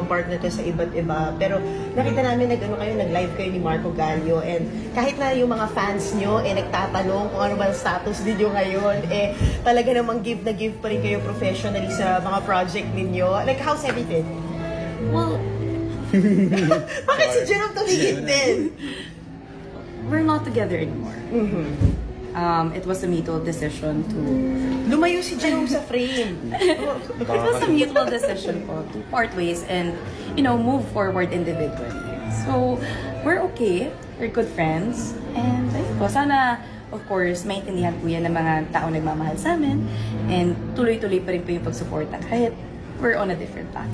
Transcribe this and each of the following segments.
partner to sa iba't iba. Pero nakita namin nag-live kayo ni Marco Gallio, and kahit na yung mga fans nyo nagtatanong kung ano ba ang status ninyo ngayon, talaga namang give na give pa rin kayo professionally sa mga project ninyo. Like, how's everything? Well, bakit si Jerome tumigil din? we're not together anymore. It was a mutual decision to... Lumayo si Jerome sa frame. It was a mutual decision po to part ways and, move forward individually. So, we're okay. We're good friends. And, ayun po, sana, of course, maintindihan po yan ng mga tao nagmamahal sa amin. And tuloy-tuloy pa rin po yung pagsuporta kahit we're on a different path.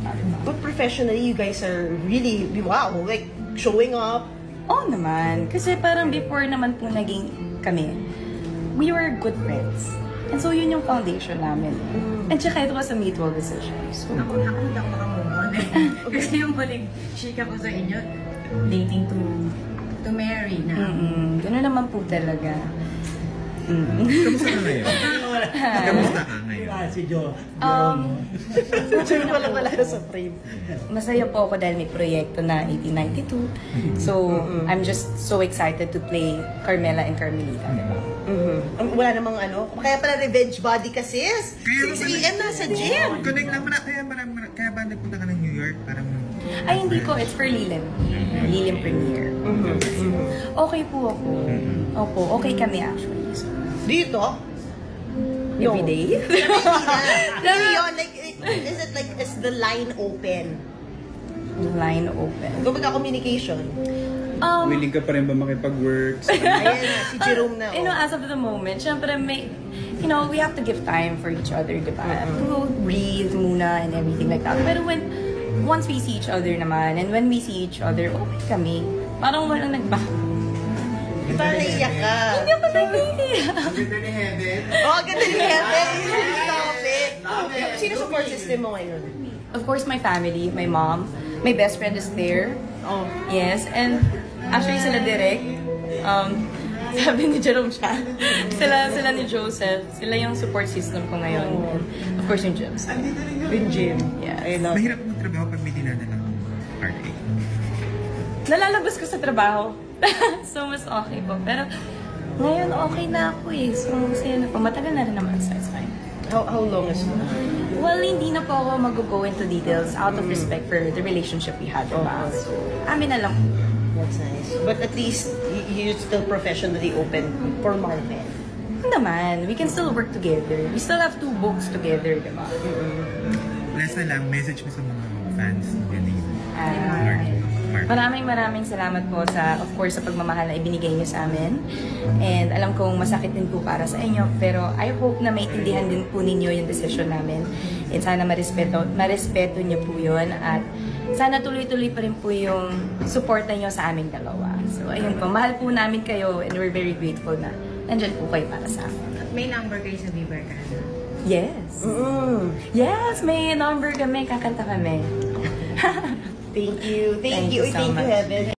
But professionally, you guys are really, wow, like, showing up. Oo naman. Kasi parang before naman po naging kami, we were good friends. And so, yun yung foundation namin. And tsaka, it was a mutual decision. So, Ako hindi ako makamove on. Kasi yung huling chika ko sa inyo, dating to marry na. Gano'n naman po talaga. Kamusta ka ngayon? Kamusta ka ngayon? Si Joe. Jerome wala sa frame. Masaya po ako dahil may proyekto na 1892. So, I'm just so excited to play Carmela and Carmelita, diba? Wala namang kaya pala revenge body kasi 6 AM nasa gym. Connect lang pala, kaya ba nagpunta ka ng New York? Parang... Ay, hindi po. It's for Lilim. Lilim premiere. Okay po ako. Opo, okay kami actually. So, Dito? every day? Like, is it like, is the line open? Line open. Kumbaga communication. Willing ka pa rin ba makipag-work? Ayan na, si Jerome na. As of the moment, syempre may, we have to give time for each other, diba? To breathe muna and everything like that. Pero once we see each other naman, and when we see each other, okay kami. Parang walang nagbago. Parang naiyak ka. Hindi ako naiiyak. Ang ganda ni Heaven. Ang ganda ni Heaven. Stop it. Sino support system mo ngayon? Of course, my family, my mom, my best friend is there. Oh. Yes, and actually sila direct. Sabi ni Jerome siya. Sila ni Joseph. Sila yung support system ko ngayon. And of course, yung Jim. Yung gym. Yeah. Mahirap magtrabaho pag may dinadala ng heartache. Nalalabas ko sa trabaho. So, mas okay po. Pero, ngayon okay na ako eh. So, masaya na po. Matagal na rin naman. So, it's fine. How long is it? Well, hindi na po ako mag-go into details out of respect for the relationship we had. Diba? So, amin na lang. That's nice. But at least, you're still professionally open for Marvel. Naman, we can still work together. We still have 2 books together, diba? Last na lang, message mo sa mga fans ni Maraming salamat po sa, of course, sa pagmamahal na ibinigay niyo sa amin. And alam kong masakit din po para sa inyo, pero I hope na maintindihan din po ninyo yung decision namin. And sana marespeto niyo po yun. At sana tuloy-tuloy pa rin po yung suporta niyo sa aming dalawa. So ayun po, mahal po namin kayo and we're very grateful na nandyan po kayo para sa amin. May number kayo sa Viber ka na? Yes. Yes, may number kami. Kakanta kami. Thank you. Thank you, so much. Heaven.